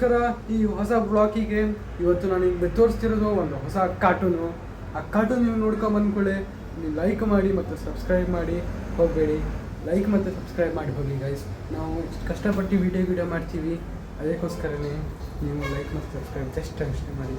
ನಮಸ್ಕಾರ. ಈ ಹೊಸ ಬ್ಲಾಗಿಗೆ ಇವತ್ತು ನಾನು ನಿಮಗೆ ತೋರಿಸ್ತಿರೋದು ಒಂದು ಹೊಸ ಕಾರ್ಟೂನು. ಆ ಕಾರ್ಟೂನ್ ನೀವು ನೋಡ್ಕೊಂಡು ಬಂದ್ಕೊಳ್ಳಿ. ನೀವು ಲೈಕ್ ಮಾಡಿ ಮತ್ತು ಸಬ್ಸ್ಕ್ರೈಬ್ ಮಾಡಿ ಹೋಗಬೇಡಿ. ಲೈಕ್ ಮತ್ತು ಸಬ್ಸ್ಕ್ರೈಬ್ ಮಾಡಿ ಹೋಗಿ ಗೈಸ್. ನಾವು ಕಷ್ಟಪಟ್ಟು ವಿಡಿಯೋ ಮಾಡ್ತೀವಿ, ಅದಕ್ಕೋಸ್ಕರನೇ ನೀವು ಲೈಕ್ ಮತ್ತು ಸಬ್ಸ್ಕ್ರೈಬ್ ಜಸ್ಟ್ ಅಷ್ಟೇ ಮಾಡಿ.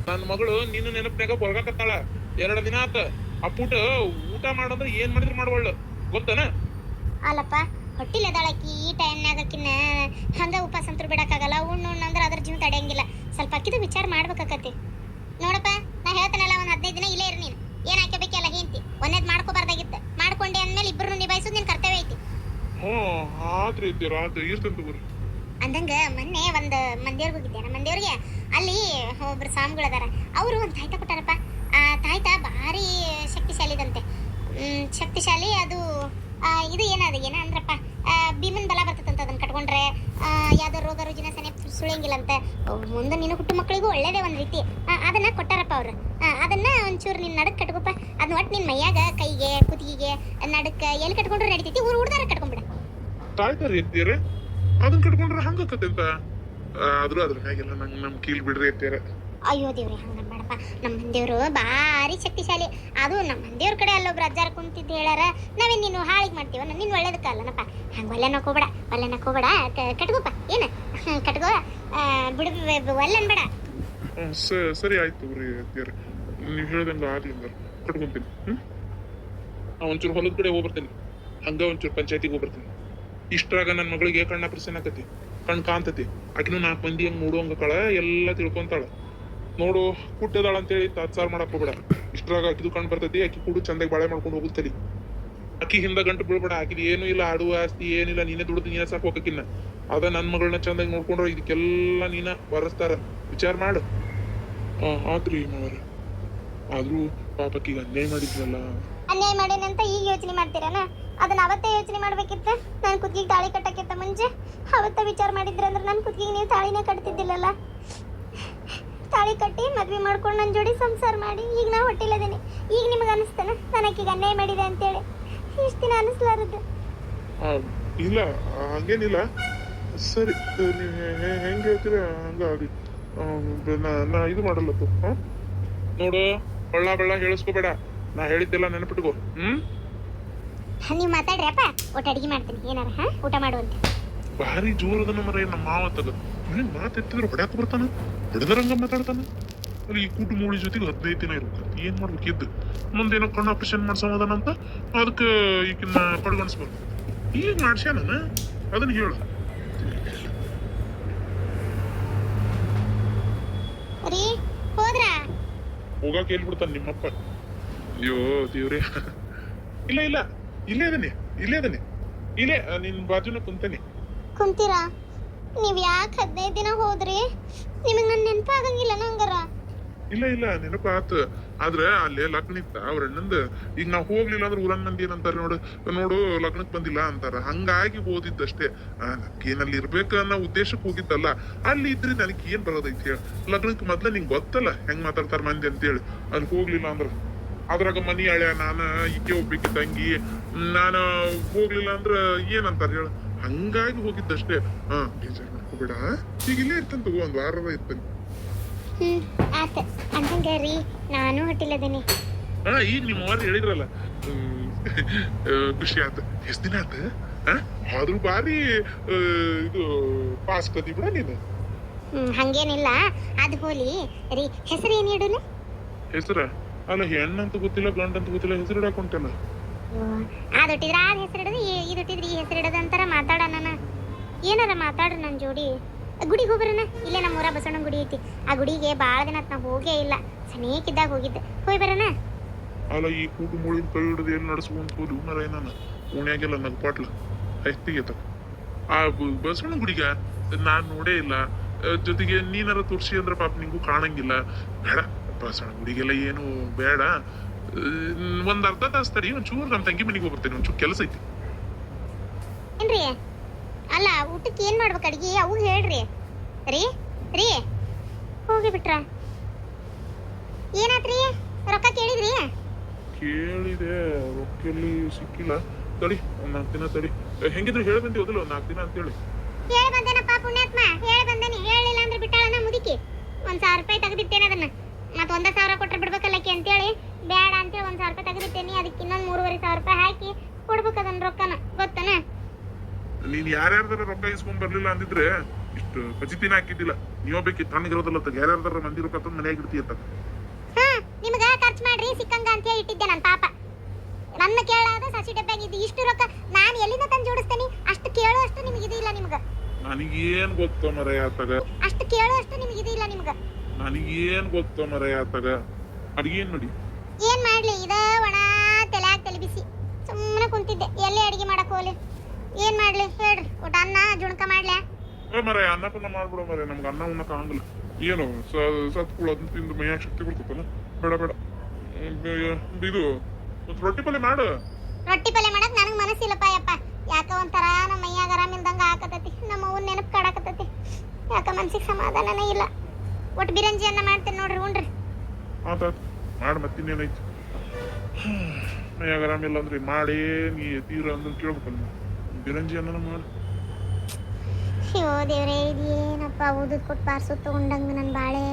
ನನ್ನ ಮಗಳು ನಿನ್ನ ನೆನಪಿನಾಗ ಬರ್ಗಾಕತ್ತಾಳ. 2 ದಿನ ಆತ. ಅಪ್ಪುಟ ಊಟ ಮಾಡಂದ್ರೆ ಏನ್ ಮಾಡಿದ್ರು ಮಾಡ್ವಳ್ಳ ಗೊತ್ತನ? ಅಲ್ಲಪ್ಪ, ಹೊಟ್ಟಿಲ್ ಎದಾಳಕಿ ಈ ಟೈಮ್ನಾಗ ಆಕಿನ ಹಂಗ ಉಪವಾಸ ಅಂತೂ ಬಿಡಕ್ಕಾಗಲ್ಲ. ಉಣ್ಣು ಅಂದ್ರೆ ಅದ್ರ ಜೀವ ತಡೆಯಂಗಿಲ್ಲ. ಸ್ವಲ್ಪ ಅಕ್ಕಿದು ವಿಚಾರ ಮಾಡ್ಬೇಕಾಕತಿ. ನೋಡಪ್ಪ, ನಾ ಹೇಳ್ತೇನಲ್ಲ, ಒಂದು 15 ದಿನ ಇಲ್ಲೇ ಇರು. ನೀನು ಏನ್ ಹಾಕಬೇಕಲ್ಲ ಹೆಂತಿ ಒಂದೇದ್ ಮಾಡ್ಕೋಬಾರ್ದಾಗಿತ್ತು. ಮಾಡ್ಕೊಂಡೆ ಅಂದ್ಮೇಲೆ ಇಬ್ಬರು ನಿಭಾಯಿಸೋದು ನಿನ್ ಕರ್ತವ್ಯ ಐತಿ. ಅಂದಂಗ ಮೊನ್ನೆ ಒಂದು ಮಂದಿಯವ್ರಿಗೆ ಹೋಗಿದ್ದೆ. ನಮ್ಮ ಮಂದಿಯವ್ರಿಗೆ ಅಲ್ಲಿ ಒಬ್ರು ಸ್ವಾಮಿಗಳು ಅದಾರ. ಅವರು ಒಂದು ತಾಯ್ತ ಕೊಟ್ಟಾರಪ್ಪ. ಆ ತಾಯ್ತ ಭಾರಿ ಶಕ್ತಿಶಾಲಿದಂತೆ. ಶಕ್ತಿಶಾಲಿ ಅದು. ಇದು ಏನಂದ್ರಪ್ಪ, ಭೀಮನ್ ಬಲ ಬರ್ತದಂತ. ಅದನ್ನ ಕಟ್ಕೊಂಡ್ರೆ ಯಾವ್ದೋ ರೋಗ ರುಜಿನ ಸನೆ ಸುಳಿಯಂಗಿಲ್ಲಂತೆ. ಮುಂದೆ ನೀನು ಹುಟ್ಟು ಮಕ್ಕಳಿಗೂ ಒಳ್ಳೇದೇ ಒಂದು ರೀತಿ. ಅದನ್ನ ಕೊಟ್ಟಾರಪ್ಪ ಅವ್ರು. ಅದನ್ನ ಒಂಚೂರು ನಿನ್ನ ನಡಕ್ ಕಟ್ಕೊಪ್ಪ. ಅದನ್ನ ಒಟ್ಟು ನಿನ್ನ ಮೈಯಾಗ ಕೈಗೆ ಕುತ್ತಿಗೆಗೆ ನಡಕ್ಕ ಎಲ್ಲಿ ಕಟ್ಕೊಂಡ್ರೆ ನಡಿತೈತಿ. ಉಡ್ದಾರ ಕಟ್ಕೊಂಡ್ಬಿಡ. ಅದನ್ನ ಕಟ್ಕೊಂಡ್ರೆ ಹಂಗತ್ತೆ ಅಂತ ಆದ್ರೂ ಅದ್ರ ಮ್ಯಾಗೆಲ್ಲ ನಂಗೆ ನಮ್ ಕೀಲ್ ಬಿಡ್ರಿ ಅಂತೀರ. ಅಯ್ಯೋ ದೇವ್ರಿ, ಹಂಗ ಬೇಡಪ್ಪ. ನಮ್ಮ ಮಂದಿಯವರು ಭಾರಿ ಶಕ್ತಿಶಾಲಿ. ಅದು ನಮ್ಮ ಮಂದಿಯವ್ರ ಕಡೆ ಅಲ್ಲೊಬ್ರು ಅಜ್ಜಾರ ಕುಂತಿದ್ದು ಹೇಳ್ಯಾರ. ನಾವೇನು ನೀನು ಹಾಳಿಗೆ ಮಾಡ್ತೀವ? ನಿನ್ನ ಒಳ್ಳೇದಕ್ಕ ಅಲ್ಲನಪ್ಪ. ಹಂಗೆ ಒಲ್ಲೆ ನಕ್ಕೋಬೇಡ, ಕಟ್ಕೋಪ್ಪ. ಏನು ಕಟ್ಕೋ, ಬಿಡ ಒಲ್ಲೆ ಅನ್ಬೇಡ. ಸರಿ ಆಯ್ತು ರೀ ಅಂತೀರ. ನೀವು ಹೇಳ್ದಂಗ ಆಗ್ಲಿಲ್ಲ, ಕಟ್ಕೊಂತೀನಿ. ಒಂಚೂರು ಹೊಲದ ಕಡೆ ಹೋಗ್ಬರ್ತೇನೆ. ಹಂಗ ಒಂಚೂರು ಪಂಚಾಯತಿಗೆ ಹೋಗ್ಬರ್ತೇನೆ. ಇಷ್ಟ್ರಾಗ ನನ್ನ ಮಗಳಿಗೆ ಕಣ್ಣ ಪ್ರಸನ್ನ ಆಕತಿ, ಕಣ್ ಕಾಂತತಿ. ಆಕಿನೂ 4 ಮಂದಿ ಹಂಗೆ ನೋಡುವಂಗ ಕಳ ಎಲ್ಲ ತಿಳ್ಕೊಂತಾಳ. ನೋಡು, ಕುಟ್ಟದಾಳ ಅಂತೇಳಿ ತಾತ್ಸಾರ ಮಾಡಕ್ ಹೋಗ್ಬೇಡ. ಇಷ್ಟ್ರಾಗ ಆಕಿದು ಕಣ್ ಬರ್ತೈತಿ. ಆಕಿ ಕೂಡು ಚಂದಾಗಿ ಬಾಳೆ ಮಾಡ್ಕೊಂಡು ಹೋಗುತ್ತಲಿ. ಆಕಿ ಹಿಂದ ಗಂಟು ಬೀಳ್ಬೇಡ. ಆಕಿದ್ ಏನು ಇಲ್ಲ, ಆಡುವ ಆಸ್ತಿ ಏನಿಲ್ಲ. ನೀನೇ ದುಡ್ದು ನೀನೇ ಸಾಕು ಹೋಗಕ್ಕಿನ್ನ. ಅದ ನನ್ನ ಮಗಳನ್ನ ಚಂದಾಗಿ ನೋಡ್ಕೊಂಡ್ರೆ ಇದಕ್ಕೆಲ್ಲ ನೀನ ಬರಸ್ತಾರ. ವಿಚಾರ ಮಾಡು. ಆತ್ರಿ ಮಾವರ. ಆದ್ರೂ ಪಾಪಕ್ಕೀಗ ಅನ್ಯಾಯ ಮಾಡಿದ್ರಲ್ಲ. ಅನ್ಯಾಯ ಮಾಡೇನಂತ ಈಗ ಯೋಚನೆ ಮಾಡ್ತೀರನ? ಅದನ್ನ ಅವತ್ತೇ ಯೋಚನೆ ಮಾಡ್ಬೇಕಿತ್ತು. ನಾನು ಕುತ್ತಿಗೆ ತಾಳಿ ಕಟ್ಟಕ್ಕಿಂತ ಮುಂಚೆ ಅವತ್ತ ವಿಚಾರ ಮಾಡಿದ್ರೆ ಅಂದ್ರೆ ನನ್ನ ಕುತ್ತಿಗೆ ನೀವು ತಾಳಿನೇ ಕಟ್ತಿದ್ದಿಲ್ಲಲ್ಲ. ತಾಳಿ ಕಟ್ಟಿ ಮದ್ವೆ ಮಾಡ್ಕೊಂಡು ನನ್ನ ಜೋಡಿ ಸಂಸಾರ ಮಾಡಿ ಈಗ ನಾ ಹೊಟ್ಟಿಲ್ಲದೇನೆ. ಈಗ ನಿಮಗೆ ಅನಿಸ್ತಾನ ನಾನು ಆಕಿಗೆ ಅನ್ಯಾಯ ಮಾಡಿದೆ ಅಂತೇಳಿ? ಇಷ್ಟು ದಿನ ಅನಿಸ್ಲಾರದು. ಇಲ್ಲ, ಹಂಗೇನಿಲ್ಲ. ಸರಿ, ನೀವು ಹೆಂಗೆ ಹೇಳ್ತೀರ ಹಂಗಾಗಿ ನಾ ಇದು ಮಾಡಲ್ಲತ್ತು. ನೋಡು, ಬಳ್ಳ ಹೇಳಿಸ್ಕೋಬೇಡ. ನಾ ಹೇಳಿದ್ದೆಲ್ಲ ನೆನಪಿಟ್ಕೋ. ನೀವು ಮಾತಾಡ್ರಿ ಅಪ್ಪ ಒಟ್ಟು ಅಡಿಗೆ ಮಾಡ್ತೀನಿ ಏನಾರ ಊಟ ಮಾಡುವಂತೆ. ಭಾರಿ ಜೋರದನ ಮರ ನಮ್ಮ ಮಾವ ತಗ ಮಾತೆತ್ತಿದ್ರೆ ಹೊಡ್ಯಾಕ ಬರ್ತಾನ, ಹೊಡೆದರಂಗ ಮಾತಾಡ್ತಾನ. ಅಲ್ಲಿ ಈ ಕೂಟು ಮೂಳಿ ಜೊತೆಗೆ 15 ದಿನ ಇರ್ಬೇಕು. ಏನ್ ಮಾಡ್ಬೇಕು ಇದ್ದು ಮುಂದೇನೋ ಕಣ್ಣು ಆಪರೇಷನ್ ಮಾಡ್ಸೋದನಂತ ಅದಕ್ಕೆ ಈಗಿನ ಕಡ್ಗಣಿಸ್ಬಾರ್ದು. ಈಗ ಮಾಡ್ಸ್ಯಾನ ಅದನ್ನ ಹೇಳು. ರೀ ಹೋದ್ರಾ? ಹೋಗಾಕ ಹೇಳ್ಬಿಡ್ತಾನ ನಿಮ್ಮಪ್ಪ. ಅಯ್ಯೋ ದೇವ್ರೆ. ಇಲ್ಲ ಇಲ್ಲ ಇಲ್ಲೇ ಅದನ್ನೇ ಇಲ್ಲೇ ನಿನ್ ಬಾಜುನ ಕುಂತಾನೆ. ಕುಂತೀರಾ? ನೀವ್ ಯಾಕೆ 15 ದಿನ ಹೋದ್ರಿ? ನಿಮಗೆ ನನ್ನ ನೆನಪಾಗಂಗಿಲ್ಲ ನಂಗಾರ? ಇಲ್ಲ ನೆನಪಾತ. ಆದ್ರೆ ಅಲ್ಲೇ ಲಗ್ನ ಇತ್ತ ಅವ್ರ ಅಣ್ಣಂದ. ಈಗ ನಾವ್ ಹೋಗ್ಲಿಲ್ಲ ಅಂದ್ರೆ ಊರನ್ ಮಂದಿ ಏನಂತಾರ ನೋಡು ಲಗ್ನಕ್ ಬಂದಿಲ್ಲ ಅಂತಾರ. ಹಂಗಾಗಿ ಓದಿದ್ದಷ್ಟೇ. ನನ್ಗೇನಲ್ಲಿ ಇರ್ಬೇಕ ಅನ್ನೋ ಉದ್ದೇಶಕ್ಕೆ ಹೋಗಿದ್ದಲ್ಲ. ಅಲ್ಲಿ ಇದ್ರೆ ನನಗೆ ಏನ್ ಬರೋದೈತಿ ಹೇಳ. ಲಗ್ನಕ್ ಮೊದ್ಲ ನಿಂಗ್ ಗೊತ್ತಲ್ಲ ಹೆಂಗ್ ಮಾತಾಡ್ತಾರ ಮಂದಿ ಅಂತೇಳಿ. ಅಲ್ಲಿ ಹೋಗ್ಲಿಲ್ಲ ಅಂದ್ರ ಅದ್ರಾಗ ಮನಿ ಹಳೆ ನಾನ ಈಕೆ ಹೋಗ್ಬೇಕಿ ತಂಗಿ, ನಾನು ಹೋಗ್ಲಿಲ್ಲ ಅಂದ್ರ ಏನಂತಾರ ಹೇಳ. ಹಂಗಾಗಿ ಹೋಗಿದ್ದಷ್ಟೇ. ಬೇಜಾರ್ ಮಾಡ್ಕೋಬೇಡ. ಈಗ ಇಲ್ಲೇ ಇರ್ತಂತ ತಗೋ, ಒಂದ್ ವಾರದ ಇರ್ತಾನೆ. ಆತ ಅಂತಂಗ ರೀ ನಾನು ಹೊಟ್ಟಿಲ್ಲದೇನೆ. ಈಗ ನಿಮ್ಮ ಅವ್ರು ಹೇಳಿದ್ರಲ್ಲ, ಖುಷಿ ಆತ. ಎಷ್ಟ್ ದಿನ ಆತ ಆದ್ರೂ ಬಾರಿ ಇದು ಪಾಸ್ ಕದಿ ಬಿಡ ನೀನು. ಹಂಗೇನಿಲ್ಲ. ಅದು ಹೋಲಿ ರೀ, ಹೆಸರು ಏನ್ ಇಡುನು? ಹೆಸರ ಅಲ್ಲ, ಹೆಣ್ಣಂತ ಗೊತ್ತಿಲ್ಲ ಗಂಡಂತ ಗೊತ್ತಿಲ್ಲ, ಹೆಸರು ಇಡಾಕೊಂಟಲ್ಲ. ಅದೊಟ್ಟಿದ್ರ ಅದ್ ಹೆಸರು ಇಡದು, ಇದೊಟ್ಟಿದ್ರಿ ಈ ಹೆಸರು ಇಡದ ಅಂತಾರ ಮಾತಾಡೋಣ. ಏನಾರ ಮಾತಾಡ್ರಿ ನನ್ನ ಜೋಡಿ. ಗುಡಿಗೆ ಹೋಗ್ಬರೋಣ. ಇಲ್ಲೇ ನಮ್ಮ ಊರ ಬಸವಣ್ಣ ಗುಡಿ ಐತಿ. ಆ ಗುಡಿಗೆ ಭಾಳ ದಿನ ನಾವು ಹೋಗೇ ಇಲ್ಲ. ಸನೇಕಿದ್ದಾಗ ಹೋಗಿದ್ದೆ. ಹೋಗಿ ಬರೋಣ. ಅಲ್ಲ, ಈ ಕೂಟು ಮೂಳಿನ ಕೈ ಹಿಡಿದು ಎಲ್ಲಿ ನಡೆಸುವಂತ ಹೋದ್ವಿ ಮರ ಏನಾನ ಓಣ್ಯಾಗೆಲ್ಲ ನಗ್ಪಾಟ್ಲ ಐತಿಗೆತ. ಆ ಬಸವಣ್ಣ ಗುಡಿಗ ನಾನ್ ನೋಡೇ ಇಲ್ಲ. ಜೊತೆಗೆ ನೀನಾರ ತೋರ್ಸಿ ಅಂದ್ರ ಪಾಪ ನಿಂಗೂ ಕಾಣಂಗಿಲ್ಲ. ಬೇಡ, ಬಸವಣ್ಣ ಗುಡಿಗೆಲ್ಲ ಏನು ಬೇಡ. ಒಂದ್ ಅರ್ಧ ತಾಸು ತಡಿ, ಒಂಚೂರು ನಮ್ಮ ತಂಗಿ ಮನೆಗೆ ಹೋಗ್ಬರ್ತೇನೆ. ಒಂಚೂರು ಕೆಲಸ ಐತಿ. ಏನ್ರಿ? ಅಲ್ಲ, ಊಟಕ್ಕೆ ಏನ್ ಮಾಡ್ಬೇಕು ಅಡಿಗೆ ಅವು ಹೇಳ್ರಿ. ರೀ ರೀ ಹೋಗಿ ಬಿಟ್ರ? ಏನಾತ್ರಿ? ರೊಕ್ಕ ಕೇಳಿದ್ರಿ? ಕೇಳಿದೆ, ರೊಕ್ಕೆಲ್ಲಿ ಸಿಕ್ಕಿಲ್ಲ. ತಡಿ ಒಂದ್ 4 ದಿನ ತಡಿ. ಹೆಂಗಿದ್ರು ಹೇಳಿ ಬಂದಿ ಹೋದಿಲ್ಲ, 4 ದಿನ ಅಂತೇಳಿ. ಹೇಳಿ ಬಂದೇನಪ್ಪ ಪುಣ್ಯಾತ್ಮ, ಹೇಳಿ ಬಂದೇನಿ. ಹೇಳಿಲ್ಲ ಅಂದ್ರೆ ಬಿಟ್ಟಾಳನ ಮುದುಕಿ. 1,000 ರೂಪಾಯಿ ತೆಗೆದಿಟ್ಟೇನೆ. ಅದನ್ನ ಮತ್ 1,000 ಕೊಟ್ರೆ ಬಿಡ್ಬೇಕಲ್ಲಕ್ಕೆ ಅಂತೇಳಿ ಬೇಡ ಅಂತೇಳಿ 1,000 ರೂಪಾಯಿ ತೆಗೆದಿಟ್ಟೇನಿ. ಅದಕ್ಕೆ ಇನ್ನೊಂದು 3,500 ರೂಪಾಯಿ ಹಾಕಿ ಕೊಡ್ಬೇಕು ಅದನ್ನ ರೊಕ್ಕನ. ಗೊತ್ತನ? ನೀನ್ ಯಾರ್ಯಾರ್ದಾರ ರೊಕ್ಕ ಇಸ್ಕೊಂಡ್ ಬರ್ಲಿಲ್ಲ ಅಂದಿದ್ರೆ ಇಷ್ಟು ಪಚಿತಿನ ಹಾಕಿದ್ದಿಲ್ಲ. ನೀವ್ ಬೇಕಿತ್ತು ತಣ್ಣಗಿರೋದಲ್ಲ. ಯಾರ್ಯಾರ್ದಾರ ಮಂದಿ ರೊಕ್ಕ ತಂದ್ ಮನ್ಯಾಗ ಇಡ್ತೀಯತ್ತ. ನಿಮ್ಗ ಖರ್ಚು ಮಾಡ್ರಿ ಸಿಕ್ಕಂಗ ಅಂತ ಹೇಳಿ ಇಟ್ಟಿದ್ದೆ ನನ್ನ ಪಾಪ. ನನ್ನ ಕೇಳಾದ ಸಸಿ ಡಬ್ಬ್ಯಾಗ ಇದ್ದು ಇಷ್ಟು ರೊಕ್ಕ ನಾನು ಎಲ್ಲಿಂದ ತಂದು ಜೋಡಿಸ್ತೇನೆ? ಅಷ್ಟು ಕೇಳೋ ಅಷ್ಟು ನಿಮ್ಗೆ ಇದು ಇಲ್ಲ. ನಿಮ್ಗ ನನಗೇನ್ ಗೊತ್ತ ಮರ ಆತಾಗ. ಅಷ್ಟು ಕೇಳೋ ಅಷ್ಟು ನಿಮ್ಗೆ ಇದು ಇಲ್ಲ. ನಿಮ್ಗ ನನಗೇನ್ ಗೊತ್ತ ಮರ ಆತಾಗ. ಅಡಿಗೆ ಏನ್ ನೋಡಿ ಏನ್ ಮಾಡ್ಲಿ? ಇದ ಒಣ ತಲೆಯಾಗ ತಲೆ ಬಿಸಿ ಸುಮ್ಮನೆ ಕುಂತಿದ್ದೆ. ಎಲ್ಲಿ ಅಡಿಗೆ ಮಾಡಕ್ ಹೋಗ್ಲಿ? ಏನ್ ಮಾಡ್ಲಿ ಹೇಳ್ರಿ? ಊಟ ಅನ್ನ ಜುಣಕ ಮಾಡ್ಲ್ಯಾ? ಮರ ಅನ್ನಪನ್ನ ಮಾಡ್ಬಿಡೋ ಮರ. ನಮ್ಗೆ ಅನ್ನ ಉಣ್ಣಕ್ ಆಗಂಗಿಲ್ಲ. ಏನು ಸತ್ಕುಳ ಅದನ್ನ ತಿಂದು ಮೈಯಾಗ ಶಕ್ತಿ ಬರ್ತೈತಲ್ಲ. ಬೇಡ ಇದು ರೊಟ್ಟಿ ಪಲ್ಯ ಮಾಡು. ರೊಟ್ಟಿ ಪಲ್ಯ ಮಾಡಕ್ ನನಗ್ ಮನಸ್ಸಿಲ್ಲಪ್ಪ ಯಪ್ಪ. ಯಾಕ ಒಂಥರ ನಮ್ಮ ಮೈಯಾಗ ಆರಾಮಿಲ್ದಂಗ ಆಕತತಿ. ನಮ್ಮ ಅವ್ವನ್ ನೆನಪು ಕಾಡಾಕತತಿ. ಯಾಕ ಮನ್ಸಿಗೆ ಸಮಾಧಾನನೇ ಇಲ್ಲ. ಒಟ್ಟು ಬಿರಂಜಿ ಅನ್ನ ಮಾಡ್ತೇನೆ ನೋಡ್ರಿ, ಉಣ್ರಿ. ಆತಾತ್ ಮಾಡಿ ಮತ್ತಿನ್ನೇನೈತಿ. ಮೈಯಾಗ ಆರಾಮಿಲ್ಲ ಅಂದ್ರೆ ಮಾಡಿ ನೀ ತೀರ ಅಂದ್ರೆ ಕೇಳ್ಬೇಕಲ್ಲ. ಬಿರಂಜಿ ಅನ್ನ ಮಾಡು. ಶಿವ ದೇವ್ರೇ, ಇದೇನಪ್ಪ ಊದದ್ ಕೊಟ್ಟು ಬಾರ್ಸು ತಗೊಂಡಂಗ ನನ್ ಬಾಳೆ.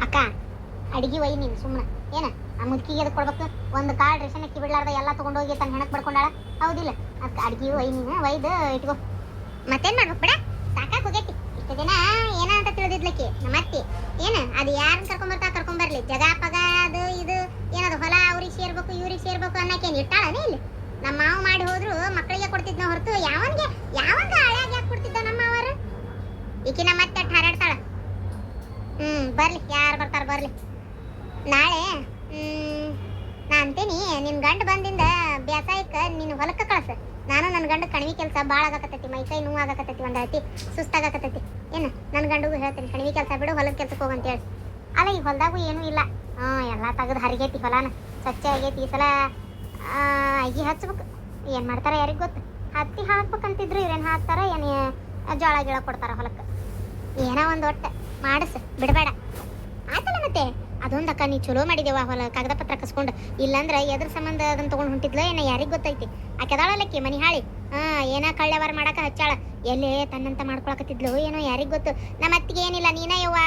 ಅಕ್ಕ ಅಡಿಗೆ ಒಯ್ ನೀನು ಸುಮ್ಮನೆ. ಏನ ಆ ಮುದುಕಿಗೆ ಅದು ಕೊಡ್ಬೇಕು? ಒಂದು ಕಾಳು ರೇಷನ್ ಅಕ್ಕಿ ಬಿಡ್ಲಾರ್ದ ಎಲ್ಲ ತಗೊಂಡೋಗಿ ತನ್ನ ಹೆಣಕ್ ಬಡ್ಕೊಂಡಾಳ. ಹೌದಿಲ್ಲ? ಅದಕ್ಕೆ ಅಡಿಗೆ ಒಯ್ ನೀನು, ಒಯ್ದು ಇಟ್ಕೋ. ಮತ್ತೇನ್ ಮಾಡ್ಬೇಕು ಬಿಡ? ಸಾಕಾಗಿ ಹೋಗೈತಿ. ಇಷ್ಟು ದಿನ ಏನಂತ ತಿಳಿದಿದ್ಲಕ್ಕಿ ನಮ್ಮ ಅತ್ತಿ. ಏನು ಅದು ಯಾರನ್ನ ಕರ್ಕೊಂಬರ್ಲಿ? ಜಗ ಪಗ ಅದು ಇದು ಏನದು ಹೊಲ ಅವ್ರಿಗೆ ಸೇರ್ಬೇಕು ಇವ್ರಿಗೆ ಸೇರ್ಬೇಕು ಅನ್ನಕೇನು ಇಟ್ಟಾಳನೇ ಇಲ್ಲಿ? ನಮ್ಮ ಮಾವ ಮಾಡಿ ಹೋದ್ರು ಮಕ್ಕಳಿಗೆ ಕೊಡ್ತಿದ್ನ ಹೊರತು ಯಾವಂಗ ಹಳ್ಯಾಗ ಯಾಕೆ ಕೊಡ್ತಿದ್ದ ನಮ್ಮ ಮಾವರು? ಈಕಿನ ಮತ್ತೆ ಹಾರಾಡ್ತಾಳ. ಬರ್ಲಿ, ಯಾರು ಬರ್ತಾರ ಬರ್ಲಿ. ನಾಳೆ ನಾ ಅಂತೇನಿ ನಿನ್ ಗಂಡ ಬಂದಿಂದ ಬ್ಯಾಸಾಯಕ್ಕ ನೀನು ಹೊಲಕ್ಕ ಕಳ್ಸ. ನಾನು ನನ್ನ ಗಂಡ ಕಣಿವಿ ಕೆಲಸ ಭಾಳ ಆಗಕತ್ತೈತಿ. ಮೈಕೈ ನೋವು ಆಗಕತ್ತೈತಿ, ಒಂದ್ ಐತಿ ಸುಸ್ತಾಗಕತ್ತೈತಿ. ಏನು ನನ್ನ ಗಂಡಿಗೂ ಹೇಳ್ತೀನಿ, ಕಣಿವಿ ಕೆಲಸ ಬಿಡು, ಹೊಲದ ಕೆಲ್ಸಕ್ಕೆ ಹೋಗಂತೇಳಿ. ಅಲ್ಲ, ಈ ಹೊಲದಾಗೂ ಏನೂ ಇಲ್ಲ. ಎಲ್ಲ ತೆಗೆದು ಹರಿಗೈತಿ ಹೊಲಾನ. ಸ್ವಚ್ಛ ಆಗೈತಿ. ಈ ಸಲ ಅಗಿ ಹಚ್ಬೇಕು. ಏನು ಮಾಡ್ತಾರ ಯಾರಿಗೆ ಗೊತ್ತು? ಹತ್ತಿ ಹಾಕ್ಬೇಕಂತಿದ್ರು ಇವ್ರೇನು ಹಾಕ್ತಾರ ಏನು ಜೋಳ ಗಿಳ ಕೊಡ್ತಾರ ಹೊಲಕ್ಕೆ. ಏನೋ ಒಂದು ಒಟ್ಟು ಮಾಡಿಸ್ ಬಿಡಬೇಡ. ಆಯ್ತಲ್ಲ ಮತ್ತೆ ಅದೊಂದಕ್ಕ ನೀ ಚಲೋ ಮಾಡಿದೇವ ಹೊಲ ಕಾಗದ ಪತ್ರ ಕಸ್ಕೊಂಡು. ಇಲ್ಲಾಂದ್ರೆ ಎದ್ರ ಸಂಬಂಧ ಅದನ್ನ ತೊಗೊಂಡು ಹೊಂಟಿದ್ಲ ಏನೋ ಯಾರಿಗೆ ಗೊತ್ತೈತಿ? ಆಕೆದಾಳಲ್ಲಕ್ಕಿ ಮನಿ ಹಾಳಿ. ಏನ ಕಳ್ಳೆವಾರ ಮಾಡಕ ಹಚ್ಚಾಳ. ಎಲ್ಲೇ ತನ್ನಂತ ಮಾಡ್ಕೊಳಕತ್ತಿದ್ಲು ಏನೋ ಯಾರಿಗೆ ಗೊತ್ತು? ನಮ್ಮ ಅತ್ತಿಗೆ ಏನಿಲ್ಲ, ನೀನ ಯವ್ವ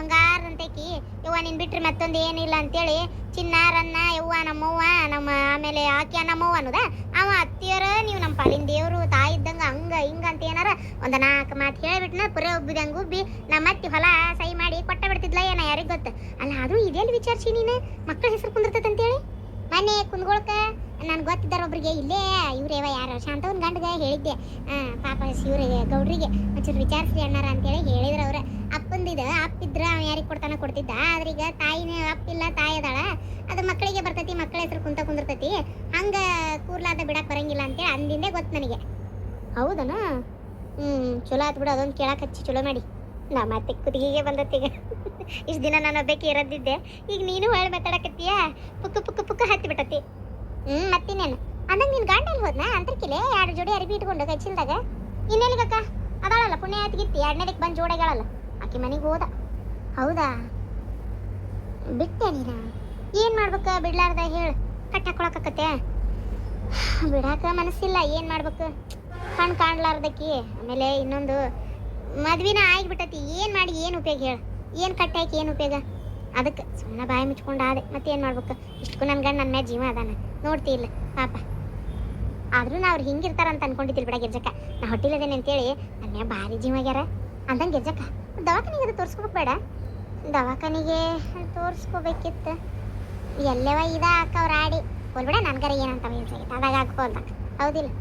ಬಂಗಾರದಂತೈಕಿ ಯವ್ವ ನಿನ್ ಬಿಟ್ರಿ ಮತ್ತೊಂದು ಏನಿಲ್ಲ ಅಂತೇಳಿ ಚಿನ್ನಾರನ್ನ ಯವ್ವ ನಮ್ಮವ್ವ ನಮ್ಮ ಆಮೇಲೆ ಆಕೆ ನಮ್ಮವ್ವ ಅನ್ನೋದ ಅವ ಅತ್ತಿಯರ ನೀವು ನಮ್ಮ ಪಾಲಿನ ದೇವ್ರು ತಾಯಿ ಇದ್ದಂಗ ಹಂಗ ಹಿಂಗ ಅಂತ ಏನಾರ ಒಂದ್ 4 ಮಾತು ಹೇಳಿಬಿಟ್ನ ಪುರೇ ಉಬ್ಬಿದಂಗ ಉಬ್ಬಿ ನಮ್ಮ ಅತ್ತಿ ಹೊಲ ಸಹಿ ಮಾಡಿ ಕೊಟ್ಟ ಬಿಡ್ತಿದ್ಲ ಏನ ಯಾರಿಗ್ ಗೊತ್ತ ಅಲ್ಲ ಆದ್ರೂ ಇದೆಲ್ಲಿ ವಿಚಾರಿಸಿ ನೀನು ಮಕ್ಕಳ ಹೆಸರು ಕುಂದಿರ್ತೈತೆ ಅಂತೇಳಿ ಮನೆ ಕುಂದ್ಕೊಳ್ಕ ನಾನು ಗೊತ್ತಿದ್ದಾರ ಒಬ್ರಿಗೆ ಇಲ್ಲೇ ಇವ್ರೇವ ಯಾರು ಶಾಂತವನ್ ಗಂಡಗ ಹೇಳಿದ್ದೆ ಪಾಪ ಇವ್ರಿಗೆ ಗೌಡ್ರಿಗೆ ಒಂಚೂರು ವಿಚಾರಿಸ್ರಿ ಅಣ್ಣಾರ ಅಂತೇಳಿ ಹೇಳಿದ್ರ ಅವ್ರ ಅಪ್ಪಂದಿದ ಅಪ್ಪಿದ್ರ ಅವ ಯಾರಿಗೆ ಕೊಡ್ತಿದ್ದ ಆದ್ರೆ ಈಗ ತಾಯಿನ ಅಪ್ಪಿಲ್ಲ ತಾಯಿ ಅದಾಳ ಅದು ಮಕ್ಕಳಿಗೆ ಬರ್ತೈತಿ ಮಕ್ಕಳ ಹೆಸರು ಕುಂದಿರ್ತೈತಿ ಹಂಗ ಕೂರ್ಲಾದ ಬಿಡಕ್ ಬರಂಗಿಲ್ಲ ಅಂತೇಳಿ ಅಂದಿಂದೆ ಗೊತ್ತು ನನಗೆ ಹೌದನ ಚಲೋ ಆತ್ ಬಿಡು ಅದೊಂದು ಕೇಳಕ್ ಹಚ್ಚಿ ಚಲೋ ಮಾಡಿ ನಾ ಮತ್ತೆ ಕುತ್ತಿಗೆಗೆ ಬಂದತ್ತೀಗ ಇಷ್ಟು ದಿನ ನಾನು ಒಬ್ಬಕ್ಕೆ ಇರದಿದ್ದೆ ಈಗ ನೀನು ಹೊಳ್ ಮಾತಾಡಕತ್ತೀಯ ಪುಕ್ಕ ಹತ್ತಿ ಬಿಟ್ಟತಿ ಮತ್ತಿನ್ನೇನು ಅಂದಂಗ ನಿನ್ ಗಂಡ ಎಲ್ಲಿ ಹೋದ್ನಾ ಅಂತರ್ಕಿಲೆ 2 ಜೋಡಿ ಅರಿಬಿ ಇಟ್ಕೊಂಡು ಕಚ್ಚಿಲ್ದಾಗ ಇನ್ನೆಲ್ಲಿಗಕ್ಕ ಅದಾಳಲ್ಲ ಪುಣ್ಯಾತಿಗಿತ್ತಿ 2ನೇದಕ್ಕೆ ಬಂದು ಜೋಡಗಳಲ್ಲ ಆಕೆ ಮನೆಗೆ ಹೋದ ಹೌದಾ ಬಿಟ್ಟೆ ನೀನು ಏನ್ ಮಾಡ್ಬೇಕ ಬಿಡ್ಲಾರ್ದ ಹೇಳ ಕಟ್ಟ ಹಾಕೊಳಕತ್ತೆ ಬಿಡಾಕ ಮನಸ್ಸಿಲ್ಲ ಏನ್ ಮಾಡ್ಬೇಕು ಕಣ್ ಕಾಣ್ಲಾರ್ದಕ್ಕಿ ಆಮೇಲೆ ಇನ್ನೊಂದು ಮದ್ವಿನ ಆಗಿಬಿಟ್ಟತಿ ಏನ್ ಮಾಡಿ ಏನು ಉಪಯೋಗ ಹೇಳ ಏನು ಕಟ್ಟಾಕಿ ಏನು ಉಪಯೋಗ ಅದಕ್ಕೆ ಸುಮ್ಮನೆ ಬಾಯಿ ಮುಚ್ಕೊಂಡು ಆದೆ ಮತ್ತೆ ಏನು ಮಾಡ್ಬೇಕು ಇಷ್ಟಕ್ಕೂ ನನ್ನ ಗಂಡ ನನ್ನ ಮೇಲೆ ಜೀವ ಅದಾನ ನೋಡ್ತಿ ಇಲ್ಲ ಪಾಪ ಆದ್ರೂ ನಾ ಅವ್ರು ಹಿಂಗಿರ್ತಾರಂತ ಅನ್ಕೊಂಡಿದ್ದಿಲ್ಲ ಬಿಡ ಗಿರ್ಜಕ್ಕ ನಾ ಹೊಟ್ಟಿಲದೇನೆ ಅಂತೇಳಿ ನನ್ನ ಮ್ಯಾಗ ಭಾರಿ ಜೀವ ಆಗ್ಯಾರ ಅಂದಂಗೆ ಗಿರ್ಜಕ್ಕ ದವಾಖಾನಿಗೆ ಅದು ತೋರಿಸ್ಕೋಬೇಕು ಬೇಡ ದವಾಖಾನಿಗೆ ತೋರಿಸ್ಕೋಬೇಕಿತ್ತು ಎಲ್ಲವ ಇದ ಹಾಕವ್ರ ಆಡಿ ಹೋಲ್ಬಿಡ ನನ್ಗಾರ ಏನಂತ ಮೀನ್ಸಾಗಿತ್ತು ಅದಾಗ ಹಾಕೋ ಅಂತ ಹೌದಿಲ್ಲ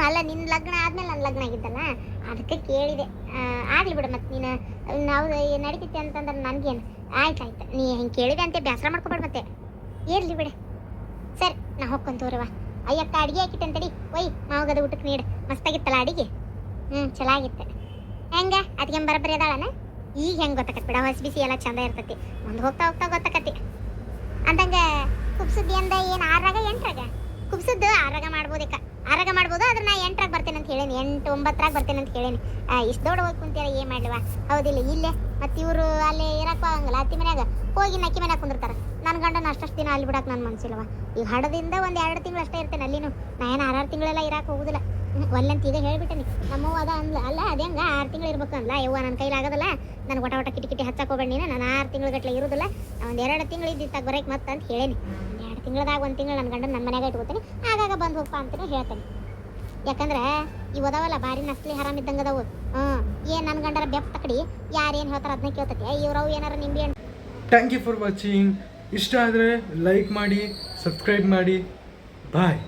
ಅಲ್ಲ ನಿನ್ನ ಲಗ್ನ ಆದ್ಮೇಲೆ ನನ್ನ ಲಗ್ನ ಆಗಿದ್ದಲ್ಲ ಅದಕ್ಕೆ ಕೇಳಿದೆ ಆಗ್ಲಿ ಬಿಡು ಮತ್ತೆ ನೀನು ನಾವು ನಡೀತಿತ್ತೆ ಅಂತಂದ್ರೆ ನನಗೇನು ಆಯ್ತಾಯ್ತು ನೀ ಹಿಂಗೆ ಕೇಳಿದೆ ಅಂತ ಬೇಸರ ಮಾಡ್ಕೊಬೇಡ ಮತ್ತೆ ಇರ್ಲಿ ಬಿಡು ಸರಿ ನಾ ಹೋಗ್ಕೊಂತವ್ರವ ಅಯ್ಯಕ್ಕ ಅಡಿಗೆ ಹಾಕಿಟ್ಟಂತಡಿ ಒಯ್ ಮಾವಗದ ಊಟಕ್ಕೆ ನೀಡು ಮಸ್ತಾಗಿತ್ತಲ್ಲ ಅಡಿಗೆ ಚಲಾಗಿತ್ತು ಹೆಂಗ ಅದಕ್ಕೆ ಬರಬರಿ ಅದಾಳನ ಈಗ ಹೆಂಗೆ ಗೊತ್ತಾಕತ್ ಬಿಡ ಹೊಸ ಬಿಸಿ ಎಲ್ಲ ಚಂದ ಇರ್ತೈತಿ ಮುಂದೆ ಹೋಗ್ತಾ ಹೋಗ್ತಾ ಗೊತ್ತಾಕತಿ ಅಂದಂಗ ಕುಬ್ಸದ್ದು ಅಂದ ಏನು 6ರಾಗ 8ರಾಗ ಕುಬ್ಸದ್ದು 6ರಾಗ ಮಾಡ್ಬೋದಕ್ಕ 6ರಾಗ ಮಾಡ್ಬೋದು ಆದ್ರೆ ನಾ 8ರಾಗ ಬರ್ತೇನೆ ಅಂತ ಹೇಳೇನಿ 8 9ರಾಗ ಬರ್ತೇನೆ ಅಂತ ಹೇಳೇನಿ ಇಷ್ಟು ದೊಡ್ಡ ಹೋಗಿ ಕುಂತೀರ ಏನು ಮಾಡ್ಲವ ಹೌದಿಲ್ಲ ಇಲ್ಲೇ ಮತ್ತು ಇವರು ಅಲ್ಲಿ ಇರಕ್ಕೂ ಆಗಂಗಿಲ್ಲ ಅತ್ತಿ ಮನ್ಯಾಗ ಹೋಗಿ ನಕ್ಕಿ ಮನ್ಯಾಗ ಕುಂದಿರ್ತಾರೆ ನನ್ನ ಗಂಡನ ಅಷ್ಟು ದಿನ ಅಲ್ಲಿ ಬಿಡಕ್ಕೆ ನನ್ನ ಮನಸ್ಸಿಲ್ಲವ ಈಗ ಹಡದಿಂದ ಒಂದು 2 ತಿಂಗಳು ಅಷ್ಟೇ ಇರ್ತೇನೆ ಅಲ್ಲಿನೂ ನಾ ಏನು 6 ತಿಂಗಳೆಲ್ಲ ಇರಕ್ಕೆ ಹೋಗುದಿಲ್ಲ ಒಲ್ಲಂತ ಈಗ ಹೇಳ್ಬಿಟ್ಟೇನಿ ನಮ್ಮವ್ವ ಅದ ಅಂದ್ಲ ಅಲ್ಲ ಅದೇ ಹಂಗ 6 ತಿಂಗಳು ಇರ್ಬೇಕು ಅಂದ್ಲ ಯವ್ವ ನನ್ನ ಕೈಲಿ ಆಗೋದಲ್ಲ ನನಗೆ ಒಟ ಕಿಟಿ ಹಚ್ಚಕ್ಕೆ ಹೋಗ್ಬೇಡ ನೀನು ನಾನು 6 ತಿಂಗಳ ಗಟ್ಲೆ ಇರೋದಿಲ್ಲ ಒಂದು 2 ತಿಂಗಳು ಇದ್ದಿತ್ತಾಗ ಬರೋಕೆ ಮತ್ತೆ ಅಂತ ಹೇಳೇನಿ 2 ತಿಂಗಳದಾಗ 1 ತಿಂಗಳು ನನ್ನ ಗಂಡನ ನನ್ನ ಮನ್ಯಾಗ ಇಟ್ಕೋತೀನಿ ಆಗಾಗ ಬಂದು ಹೋಗ್ಪಾ ಅಂತಲೂ ಹೇಳ್ತೇನೆ ಯಾಕಂದ್ರೆ ಇವು ಅದಾವಲ್ಲ ಭಾರಿ ನಸ್ಲಿ ಹರಾಮ್ ಇದ್ದಂಗೆ ಅದಾವು ಏನು ನನ್ನ ಗಂಡರ ಬೆಪ್ಪ ತಕಡಿ ಯಾರೇನು ಹೇಳ್ತಾರೆ ಅದನ್ನ ಕೇಳ್ತತಿ ಇವ್ರವು ಏನಾರ ನಿಂಬೆ ಹಣ್ಣು ಥ್ಯಾಂಕ್ ಯು ಫಾರ್ ವಾಚಿಂಗ್ ಇಷ್ಟ ಆದರೆ ಲೈಕ್ ಮಾಡಿ ಸಬ್ಸ್ಕ್ರೈಬ್ ಮಾಡಿ ಬಾಯ್